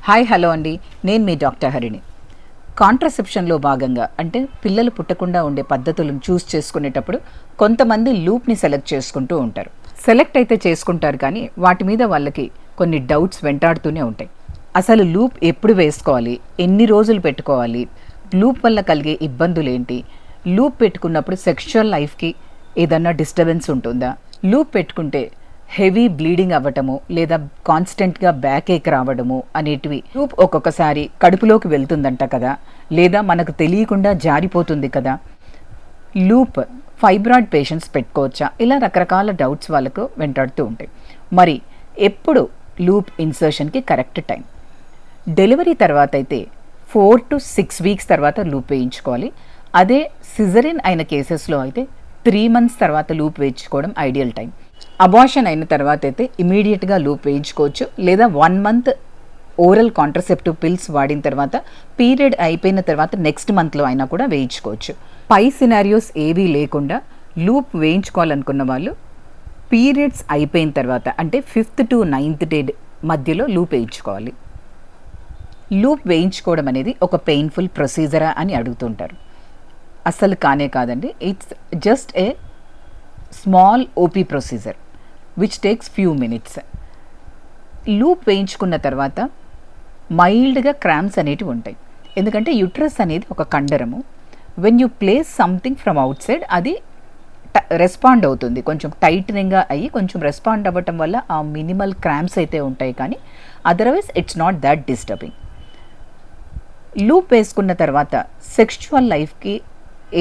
Hi hello అండి, నేను మీ doctor Harini. కాంట్రసెప్షన్లో భాగంగా అంటే పిల్లలు పుట్టకుండా ఉండే పద్ధతులను చూస్ చేసుకునేటప్పుడు కొంతమంది లూప్ని సెలెక్ట్ చేసుకుంటూ ఉంటారు. సెలెక్ట్ అయితే చేసుకుంటారు, కానీ వాటి మీద వాళ్ళకి కొన్ని డౌట్స్ వెంటాడుతూనే ఉంటాయి. అసలు లూప్ ఎప్పుడు వేసుకోవాలి, ఎన్ని రోజులు పెట్టుకోవాలి, లూప్ వల్ల కలిగే ఇబ్బందులు ఏంటి, లూప్ పెట్టుకున్నప్పుడు సెక్షువల్ లైఫ్కి ఏదన్నా డిస్టర్బెన్స్ ఉంటుందా, లూప్ పెట్టుకుంటే హెవీ బ్లీడింగ్ అవ్వటము లేదా కాన్స్టెంట్గా బ్యాక్ ఏక్ రావడము అనేటివి, లూప్ ఒక్కొక్కసారి కడుపులోకి వెళ్తుందంట కదా, లేదా మనకు తెలియకుండా జారిపోతుంది కదా, లూప్ ఫైబ్రాయిడ్ పేషెంట్స్ పెట్టుకోవచ్చా, ఇలా రకరకాల డౌట్స్ వాళ్ళకు వెంటాడుతూ ఉంటాయి. మరి ఎప్పుడు లూప్ ఇన్సర్షన్కి కరెక్ట్ టైం? డెలివరీ తర్వాత అయితే 4 to 6 వీక్స్ తర్వాత లూప్ వేయించుకోవాలి. అదే సిజరిన్ అయిన కేసెస్లో అయితే 3 months తర్వాత లూప్ వేయించుకోవడం ఐడియల్ టైం. అబార్షన్ అయిన తర్వాత అయితే ఇమీడియట్గా లూప్ వేయించుకోవచ్చు, లేదా 1 month ఓరల్ కాంట్రసెప్టివ్ పిల్స్ వాడిన తర్వాత పీరియడ్ అయిపోయిన తర్వాత నెక్స్ట్ మంత్లో అయినా కూడా వేయించుకోవచ్చు. పై సినారియోస్ ఏవీ లేకుండా లూప్ వేయించుకోవాలనుకున్న వాళ్ళు పీరియడ్స్ అయిపోయిన తర్వాత అంటే 5th to 9th day మధ్యలో లూప్ వేయించుకోవాలి. లూప్ వేయించుకోవడం అనేది ఒక పెయిన్ఫుల్ ప్రొసీజరా అని అడుగుతుంటారు. అస్సలు కానే కాదండి. It's just a small OP procedure which takes few minutes. Loop వేయించుకున్న తర్వాత మైల్డ్గా క్రాంప్స్ అనేటివి ఉంటాయి. ఎందుకంటే యుట్రస్ అనేది ఒక కండరము. When you place something from outside అది రెస్పాండ్ అవుతుంది, కొంచెం టైట్నింగ్గా అయ్యి కొంచెం రెస్పాండ్ అవ్వటం వల్ల ఆ మినిమల్ క్రాంప్స్ అయితే ఉంటాయి, కానీ otherwise it's not that disturbing. Loop వేసుకున్న తర్వాత సెక్షువల్ లైఫ్కి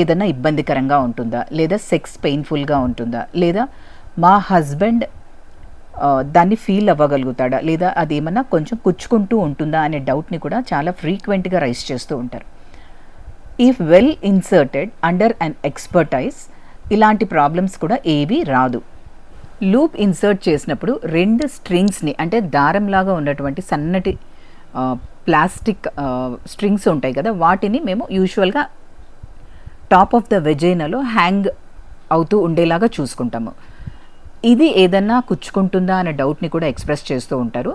ఏదైనా ఇబ్బందికరంగా ఉంటుందా, లేదా సెక్స్ పెయిన్ఫుల్గా ఉంటుందా, లేదా మా హస్బెండ్ దాన్ని ఫీల్ అవ్వగలుగుతాడా, లేదా అదేమన్నా కొంచెం కుచ్చుకుంటూ ఉంటుందా అనే డౌట్ని కూడా చాలా ఫ్రీక్వెంట్గా రైజ్ చేస్తూ ఉంటారు. If well inserted under an expertise ఇలాంటి ప్రాబ్లమ్స్ కూడా ఏవీ రాదు. లూప్ ఇన్సర్ట్ చేసినప్పుడు 2 స్ట్రింగ్స్ని అంటే దారంలాగా ఉన్నటువంటి సన్నటి ప్లాస్టిక్ స్ట్రింగ్స్ ఉంటాయి కదా, వాటిని మేము యూజువల్గా టాప్ ఆఫ్ ద వెజైనాలో హ్యాంగ్ అవుతూ ఉండేలాగా చూసుకుంటాము. ఇది ఏదన్నా కుచ్చుకుంటుందా అనే డౌట్ని కూడా ఎక్స్ప్రెస్ చేస్తూ ఉంటారు.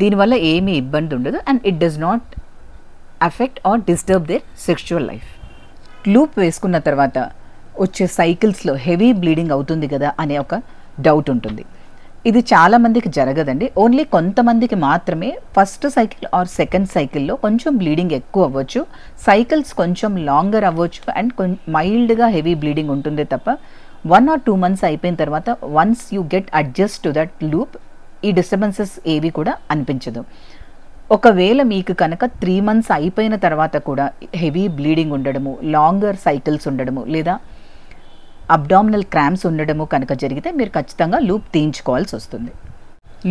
దీనివల్ల ఏమీ ఇబ్బంది ఉండదు and it does not affect or disturb their sexual life. Loop వేసుకున్న తర్వాత వచ్చే సైకిల్స్లో హెవీ బ్లీడింగ్ అవుతుంది కదా అనే ఒక డౌట్ ఉంటుంది. ఇది చాలామందికి జరగదండి. ఓన్లీ కొంతమందికి మాత్రమే ఫస్ట్ సైకిల్ ఆర్ సెకండ్ సైకిల్లో కొంచెం బ్లీడింగ్ ఎక్కువ అవ్వచ్చు, సైకిల్స్ కొంచెం లాంగర్ అవ్వచ్చు అండ్ మైల్డ్గా హెవీ బ్లీడింగ్ ఉంటుంది తప్ప 1 or 2 months అయిపోయిన తర్వాత once you get adjust to that loop ఈ డిస్టర్బెన్సెస్ ఏవి కూడా అనిపించదు. ఒకవేళ మీకు కనుక 3 months అయిపోయిన తర్వాత కూడా హెవీ బ్లీడింగ్ ఉండడము, లాంగర్ సైకిల్స్ ఉండడము, లేదా అబ్డామినల్ క్రాంప్స్ ఉండడము కనుక జరిగితే మీరు ఖచ్చితంగా లూప్ తీయించుకోవాల్సి వస్తుంది.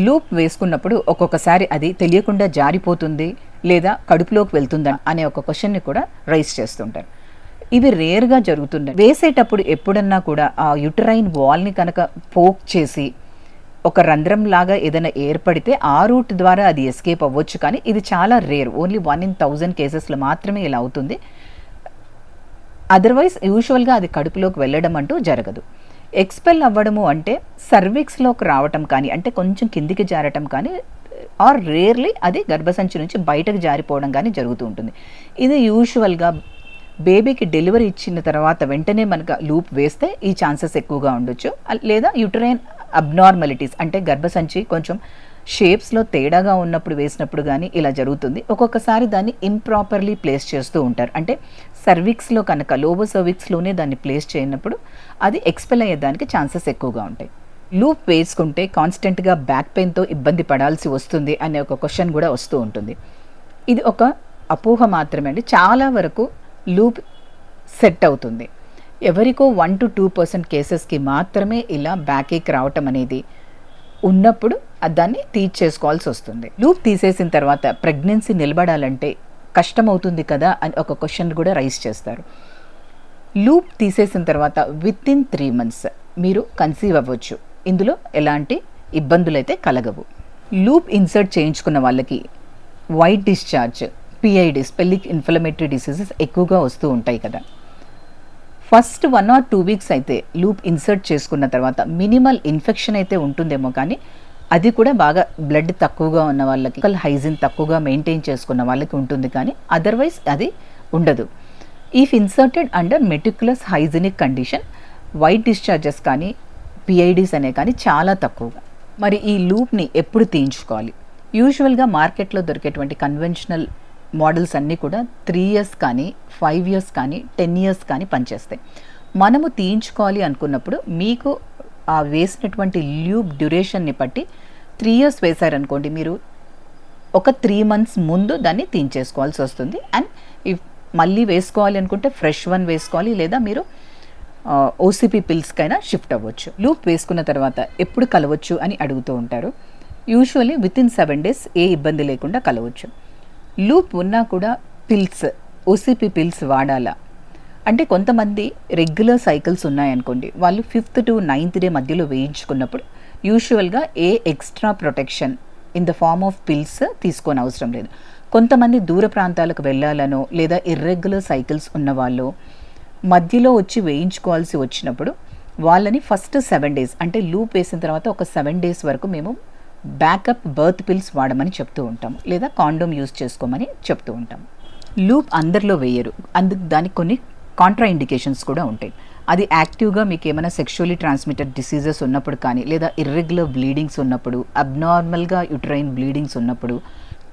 లూప్ వేసుకున్నప్పుడు ఒక్కొక్కసారి అది తెలియకుండా జారిపోతుంది లేదా కడుపులోకి వెళ్తుందా అనే ఒక క్వశ్చన్ని కూడా రైజ్ చేస్తుంటారు. ఇవి రేర్గా జరుగుతుంటాయి. వేసేటప్పుడు ఎప్పుడన్నా కూడా ఆ యుటరైన్ వాల్ని కనుక పోక్ చేసి ఒక రంధ్రం లాగా ఏదైనా ఏర్పడితే ఆ రూట్ ద్వారా అది ఎస్కేప్ అవ్వచ్చు, కానీ ఇది చాలా రేర్. ఓన్లీ 1 in 1000 కేసెస్లో మాత్రమే ఇలా అవుతుంది. అదర్వైజ్ యూజువల్గా అది కడుపులోకి వెళ్ళడం అంటూ జరగదు. ఎక్స్పెల్ అవ్వడము అంటే సర్విక్స్లోకి రావటం కానీ, అంటే కొంచెం కిందికి జారటం కానీ, ఆర్ రేర్లీ అది గర్భసంచి నుంచి బయటకు జారిపోవడం కానీ జరుగుతూ ఉంటుంది. ఇది యూజువల్గా బేబీకి డెలివరీ ఇచ్చిన తర్వాత వెంటనే మనకు లూప్ వేస్తే ఈ ఛాన్సెస్ ఎక్కువగా ఉండొచ్చు, లేదా యుటరైన్ అబ్నార్మాలిటీస్ అంటే గర్భసంచి కొంచెం షేప్స్లో తేడాగా ఉన్నప్పుడు వేసినప్పుడు కానీ ఇలా జరుగుతుంది. ఒక్కొక్కసారి దాన్ని ఇంప్రాపర్లీ ప్లేస్ చేస్తూ ఉంటారు. అంటే సర్విక్స్లో కనుక లోవర్ సర్విక్స్లోనే దాన్ని ప్లేస్ చేయనప్పుడు అది ఎక్స్పెల్ అయ్యేదానికి ఛాన్సెస్ ఎక్కువగా ఉంటాయి. లూప్ వేసుకుంటే కాన్స్టెంట్గా బ్యాక్ పెయిన్తో ఇబ్బంది పడాల్సి వస్తుంది అనే ఒక క్వశ్చన్ కూడా వస్తూ ఉంటుంది. ఇది ఒక అపోహ మాత్రమే అండి. చాలా వరకు లూప్ సెట్ అవుతుంది. ఎవరికో 1 to 2% కేసెస్కి మాత్రమే ఇలా బ్యాక్ ఏక్ రావటం అనేది ఉన్నప్పుడు దాన్ని తీసేసుకోవాల్సి వస్తుంది. లూప్ తీసేసిన తర్వాత ప్రెగ్నెన్సీ నిలబడాలంటే కష్టమవుతుంది కదా అని ఒక క్వశ్చన్ కూడా రైజ్ చేస్తారు. లూప్ తీసేసిన తర్వాత విత్ ఇన్ 3 months మీరు కన్సీవ్ అవ్వచ్చు. ఇందులో ఎలాంటి ఇబ్బందులు అయితే కలగవు. లూప్ ఇన్సర్ట్ చేయించుకున్న వాళ్ళకి white discharge, PIDs, pelvic inflammatory diseases ఎక్కువగా వస్తూ ఉంటాయి కదా. ఫస్ట్ 1 or 2 weeks అయితే లూప్ ఇన్సర్ట్ చేసుకున్న తర్వాత మినిమల్ ఇన్ఫెక్షన్ అయితే ఉంటుందేమో, కానీ అది కూడా బాగా బ్లడ్ తక్కువగా ఉన్న వాళ్ళకి, హైజీన్ తక్కువగా మెయింటైన్ చేసుకున్న వాళ్ళకి ఉంటుంది, కానీ అదర్వైజ్ అది ఉండదు. If inserted under meticulous hygienic condition, white discharges కానీ పిఐడీస్ అనే కానీ చాలా తక్కువగా. మరి ఈ లూప్ని ఎప్పుడు తీయించుకోవాలి? యూజువల్గా మార్కెట్లో దొరికేటువంటి కన్వెన్షనల్ మోడల్స్ అన్నీ కూడా 3 years కానీ 5 years కానీ 10 years కానీ పనిచేస్తాయి. మనము తీయించుకోవాలి అనుకున్నప్పుడు మీకు ఆ వేసినటువంటి లూప్ డ్యూరేషన్ని బట్టి 3 years వేశారనుకోండి, మీరు ఒక 3 months ముందు దాన్ని తీయించేసుకోవాల్సి వస్తుంది. అండ్ ఇఫ్ మళ్ళీ వేసుకోవాలి అనుకుంటే ఫ్రెష్ వన్ వేసుకోవాలి, లేదా మీరు ఓసిపి పిల్స్కైనా షిఫ్ట్ అవ్వచ్చు. లూప్ వేసుకున్న తర్వాత ఎప్పుడు కలవచ్చు అని అడుగుతూ ఉంటారు. యూజువల్లీ వితిన్ 7 days ఏ ఇబ్బంది లేకుండా కలవచ్చు. లూప్ ఉన్నా కూడా పిల్స్, ఓసిపి పిల్స్ వాడాలా అంటే, కొంతమంది రెగ్యులర్ సైకిల్స్ ఉన్నాయనుకోండి, వాళ్ళు 5th to 9th day మధ్యలో వేయించుకున్నప్పుడు యూజువల్గా a extra protection in the form of pills తీసుకోని అవసరం లేదు. కొంతమంది దూర ప్రాంతాలకు వెళ్ళాలనో లేదా ఇర్రెగ్యులర్ సైకిల్స్ ఉన్నవాళ్ళు మధ్యలో వచ్చి వేయించుకోవాల్సి వచ్చినప్పుడు వాళ్ళని ఫస్ట్ 7 days అంటే లూప్ వేసిన తర్వాత ఒక 7 days వరకు మేము బ్యాకప్ బర్త్ పిల్స్ వాడమని చెప్తూ ఉంటాము, లేదా కాండోమ్ యూజ్ చేసుకోమని చెప్తూ ఉంటాము. లూప్ అందరిలో వేయరు, దానికి కొన్ని కాంట్రా ఇండికేషన్స్ కూడా ఉంటాయి. అది యాక్టివ్గా మీకు ఏమైనా సెక్షువల్లీ ట్రాన్స్మిటెడ్ డిసీజెస్ ఉన్నప్పుడు కానీ, లేదా ఇర్రెగ్యులర్ బ్లీడింగ్స్ ఉన్నప్పుడు, అబ్నార్మల్గా యుటరైన్ బ్లీడింగ్స్ ఉన్నప్పుడు,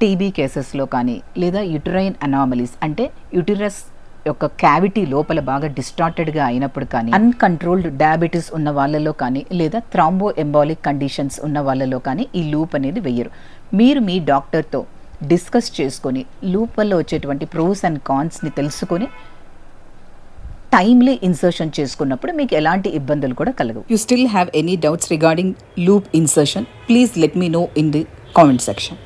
టీబీ కేసెస్లో కానీ, లేదా యుటరైన్ అనామలీస్ అంటే యుటిరస్ యొక్క క్యావిటీ లోపల బాగా డిస్టార్టెడ్గా అయినప్పుడు కానీ, అన్కంట్రోల్డ్ డయాబెటీస్ ఉన్న వాళ్ళలో కానీ, లేదా థ్రాంబో ఎంబాలిక్ కండిషన్స్ ఉన్న వాళ్ళలో కానీ ఈ లూప్ అనేది వెయ్యరు. మీరు మీ డాక్టర్తో డిస్కస్ చేసుకొని లూప్ వల్ల వచ్చేటువంటి ప్రోస్ అండ్ కాన్స్ని తెలుసుకొని టైమ్లీ ఇన్సర్షన్ చేసుకున్నప్పుడు మీకు ఎలాంటి ఇబ్బందులు కూడా కలగవు. You still have any doubts regarding loop insertion? Please let me know in the comment section.